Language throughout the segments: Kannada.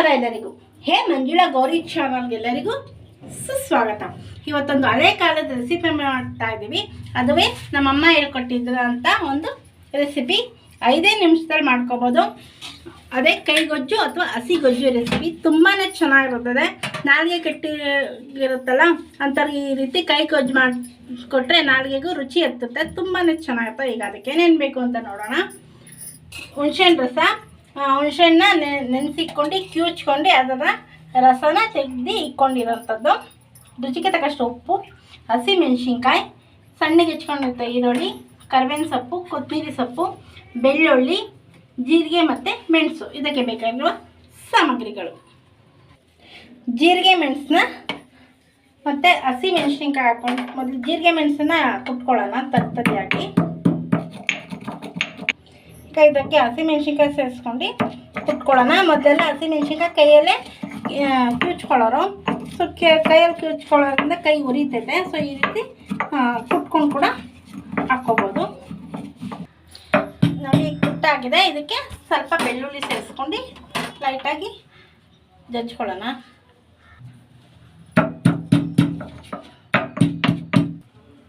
ನಮಸ್ಕಾರ ಎಲ್ಲರಿಗೂ. ಹೇ ಮಂಜುಳಾ ಗೌರಿ ಚಾನಲ್ಗೆಲ್ಲರಿಗೂ ಸುಸ್ವಾಗತ. ಇವತ್ತೊಂದು ಹಳೆ ಕಾಲದ ರೆಸಿಪಿ ಮಾಡ್ತಾ ಇದ್ದೀವಿ. ಅದುವೇ ನಮ್ಮಮ್ಮ ಹೇಳ್ಕೊಟ್ಟಿದ್ರು ಅಂತ ಒಂದು ರೆಸಿಪಿ 5 ನಿಮಿಷದಲ್ಲಿ ಮಾಡ್ಕೋಬೋದು. ಅದೇ ಕೈಗೊಜ್ಜು ಅಥವಾ ಹಸಿಗೊಜ್ಜು ರೆಸಿಪಿ. ತುಂಬಾ ಚೆನ್ನಾಗಿರುತ್ತದೆ. ನಾಲಿಗೆ ಕೆಟ್ಟಿರುತ್ತಲ್ಲ ಅಂಥವ್ರಿಗೆ ಈ ರೀತಿ ಕೈಗೊಜ್ಜು ಮಾಡಿಕೊಟ್ರೆ ನಾಲಿಗೆಗೂ ರುಚಿ ಇರ್ತದೆ. ತುಂಬಾ ಚೆನ್ನಾಗಿರ್ತದೆ. ಈಗ ಅದಕ್ಕೆ ಏನೇನು ಬೇಕು ಅಂತ ನೋಡೋಣ. ಹುಣಸೆಹಣ್ಣು ರಸ, ಹುಣಸೆಹಣ್ಣ ನೆನೆಸಿಕ್ಕೊಂಡು ಕಿವುಚ್ಕೊಂಡು ಅದರ ರಸನ ತೆಗೆದು ಇಟ್ಕೊಂಡಿರೋಂಥದ್ದು, ರುಚಿಗೆ ತಕ್ಕಷ್ಟು ಉಪ್ಪು, ಹಸಿಮೆಣಸಿನ್ಕಾಯಿ, ಸಣ್ಣಗೆ ಹೆಚ್ಕೊಂಡಿರುತ್ತೆ ಈರುಳ್ಳಿ, ಕರಿಬೇವಿನ ಸೊಪ್ಪು, ಕೊತ್ತಂಬರಿ ಸೊಪ್ಪು, ಬೆಳ್ಳುಳ್ಳಿ, ಜೀರಿಗೆ ಮತ್ತು ಮೆಣಸು. ಇದಕ್ಕೆ ಬೇಕಾಗಿರುವ ಸಾಮಗ್ರಿಗಳು: ಜೀರಿಗೆ ಮೆಣಸನ್ನ ಮತ್ತು ಹಸಿಮೆಣಸಿನ್ಕಾಯಿ ಹಾಕೊಂಡು ಮೊದಲು ಜೀರಿಗೆ ಮೆಣಸನ್ನ ಕುಟ್ಕೊಳ್ಳೋಣ ತರ್ತರಿಯಾಗಿ. ಇದಕ್ಕೆ ಹಸಿಮೆಣ್ಸಿನ್ಕಾಯಿ ಸೇರಿಸ್ಕೊಂಡು ಕುಟ್ಕೊಳ್ಳೋಣ. ಮೊದಲೆಲ್ಲ ಹಸಿಮೆಣ್ಸಿನ್ಕಾಯಿ ಕೈಯಲ್ಲೇ ಕಿವುಚ್ಕೊಳ್ಳೋರು. ಸೊ ಕೈಯಲ್ಲಿ ಕಿವುಚ್ಕೊಳ್ಳೋದ್ರಿಂದ ಕೈ ಉರಿತೈತೆ. ಸೊ ಈ ರೀತಿ ಕುಟ್ಕೊಂಡು ಕೂಡ ಹಾಕ್ಕೋಬೋದು. ನೋಡಿ ಕುಟ್ಟಾಗಿದೆ. ಇದಕ್ಕೆ ಸ್ವಲ್ಪ ಬೆಳ್ಳುಳ್ಳಿ ಸೇರಿಸ್ಕೊಂಡು ಲೈಟಾಗಿ ಜಜ್ಕೊಳ್ಳೋಣ.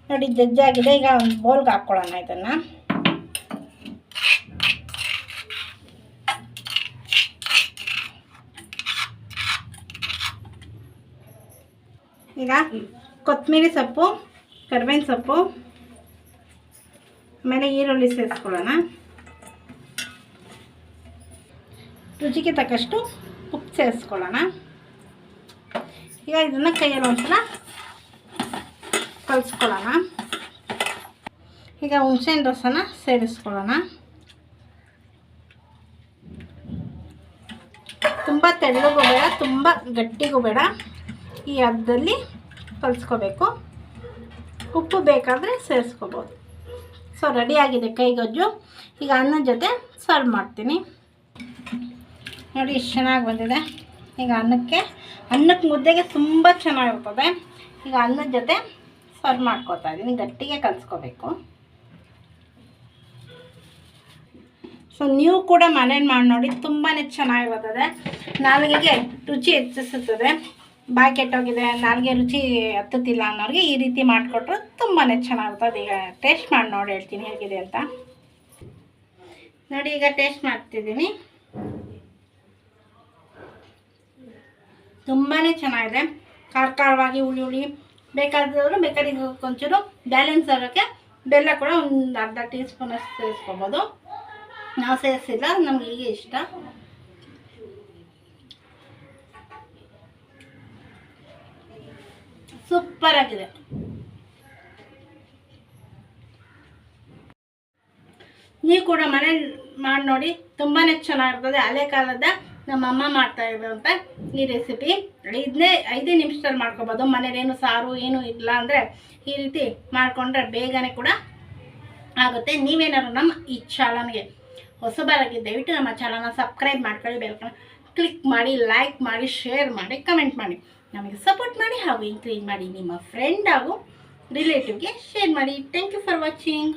ನೋಡಿ ಜಜ್ಜಾಗಿದೆ. ಈಗ ಒಂದು ಬೌಲ್ಗೆ ಹಾಕ್ಕೊಳ್ಳೋಣ ಇದನ್ನು. ಈಗ ಕೊತ್ತಂಬರಿ ಸೊಪ್ಪು, ಕರಿಬೇವಿನ ಸೊಪ್ಪು, ಆಮೇಲೆ ಈರುಳ್ಳಿ ಸೇರಿಸ್ಕೊಳ್ಳೋಣ. ರುಚಿಗೆ ತಕ್ಕಷ್ಟು ಉಪ್ಪು ಸೇರಿಸ್ಕೊಳ್ಳೋಣ. ಈಗ ಇದನ್ನು ಕೈಯಲ್ಲಿ ಒಂದ್ಸಲ ಕಲಿಸ್ಕೊಳ್ಳೋಣ. ಈಗ ಹುಣಸೆಹಣ್ಣು ರಸನ ಸೇರಿಸ್ಕೊಳ್ಳೋಣ. ತುಂಬ ತೆಳ್ಳಗೂ ಬೇಡ, ತುಂಬ ಗಟ್ಟಿಗೂ ಬೇಡ. ಈ ಹದದಲ್ಲಿ ಕಲಿಸ್ಕೋಬೇಕು. ಉಪ್ಪು ಬೇಕಾದರೆ ಸೇರಿಸ್ಕೋಬೋದು. ಸೊ ರೆಡಿಯಾಗಿದೆ ಕೈಗೊಜ್ಜು. ಈಗ ಅನ್ನದ ಜೊತೆ ಸರ್ವ್ ಮಾಡ್ತೀನಿ. ನೋಡಿ ಎಷ್ಟು ಚೆನ್ನಾಗಿ ಬಂದಿದೆ. ಈಗ ಅನ್ನಕ್ಕೆ ಮುದ್ದೆಗೆ ತುಂಬ ಚೆನ್ನಾಗಿರ್ತದೆ. ಈಗ ಅನ್ನದ ಜೊತೆ ಸರ್ವ್ ಮಾಡ್ಕೊತಾ ಇದ್ದೀನಿ. ಗಟ್ಟಿಗೆ ಕಲಿಸ್ಕೋಬೇಕು. ಸೊ ನೀವು ಕೂಡ ಮನೇಲಿ ಮಾಡಿ ನೋಡಿ. ತುಂಬಾ ಚೆನ್ನಾಗಿರ್ತದೆ. ನಾಲಿಗೆಗೆ ರುಚಿ ಹೆಚ್ಚಿಸುತ್ತದೆ. ಬಾಯಿ ಕೆಟ್ಟೋಗಿದೆ, ನಾಲ್ಗೆ ರುಚಿ ಹತ್ತುತ್ತಿಲ್ಲ ಅನ್ನೋರಿಗೆ ಈ ರೀತಿ ಮಾಡಿಕೊಟ್ರೆ ತುಂಬಾ ಚೆನ್ನಾಗಿರ್ತದೆ. ಈಗ ಟೇಸ್ಟ್ ಮಾಡಿ ನೋಡಿ ಹೇಳ್ತೀನಿ ಹೇಗಿದೆ ಅಂತ. ನೋಡಿ ಈಗ ಟೇಸ್ಟ್ ಮಾಡ್ತಿದ್ದೀನಿ. ತುಂಬಾ ಚೆನ್ನಾಗಿದೆ. ಖಾರವಾಗಿ ಹುಳಿ ಹುಳಿ ಬೇಕಾದವರು ಬೇಕಾದ್ರೆ ಒಂಚೂರು ಬ್ಯಾಲೆನ್ಸ್ ಆಗೋಕ್ಕೆ ಬೆಲ್ಲ ಕೂಡ ಒಂದು ಅರ್ಧ ಟೀ ಸ್ಪೂನ್ ಅಷ್ಟು ಸೇರಿಸ್ಕೊಬೋದು. ನಾವು ಸೇರಿಸಿಲ್ಲ, ನಮ್ಗೆ ಹೀಗೆ ಇಷ್ಟ. ಸೂಪರ್ ಆಗಿದೆ. ನೀವು ಕೂಡ ಮನೇಲಿ ಮಾಡಿ ನೋಡಿ. ತುಂಬಾ ಚೆನ್ನಾಗಿರ್ತದೆ. ಹಳೆ ಕಾಲದ ನಮ್ಮಮ್ಮ ಮಾಡ್ತಾ ಇರೋಂಥ ಈ ರೆಸಿಪಿ 5 ನಿಮಿಷದಲ್ಲಿ ಮಾಡ್ಕೊಬೋದು. ಮನೇಲೇನು ಸಾರು ಏನೂ ಇಲ್ಲ ಅಂದರೆ ಈ ರೀತಿ ಮಾಡಿಕೊಂಡ್ರೆ ಬೇಗನೆ ಕೂಡ ಆಗುತ್ತೆ. ನೀವೇನಾದ್ರು ನಮ್ಮ ಈ ಚಾನಲ್ಗೆ ಹೊಸಬರಾಗಿ ದಯವಿಟ್ಟು ನಮ್ಮ ಚಾನಲ್ನ ಸಬ್ಸ್ಕ್ರೈಬ್ ಮಾಡ್ಕೊಳ್ಳಿ. ಬೆಲ್ ಕ್ಲಿಕ್ ಮಾಡಿ, ಲೈಕ್ ಮಾಡಿ, ಶೇರ್ ಮಾಡಿ, ಕಮೆಂಟ್ ಮಾಡಿ, ನಮಗೆ ಸಪೋರ್ಟ್ ಮಾಡಿ ಹಾಗೂ ಎಂಕರೇಜ್ ಮಾಡಿ. ನಿಮ್ಮ ಫ್ರೆಂಡ್ ಹಾಗೂ ರಿಲೇಟಿವ್ಗೆ ಶೇರ್ ಮಾಡಿ. Thank you for watching.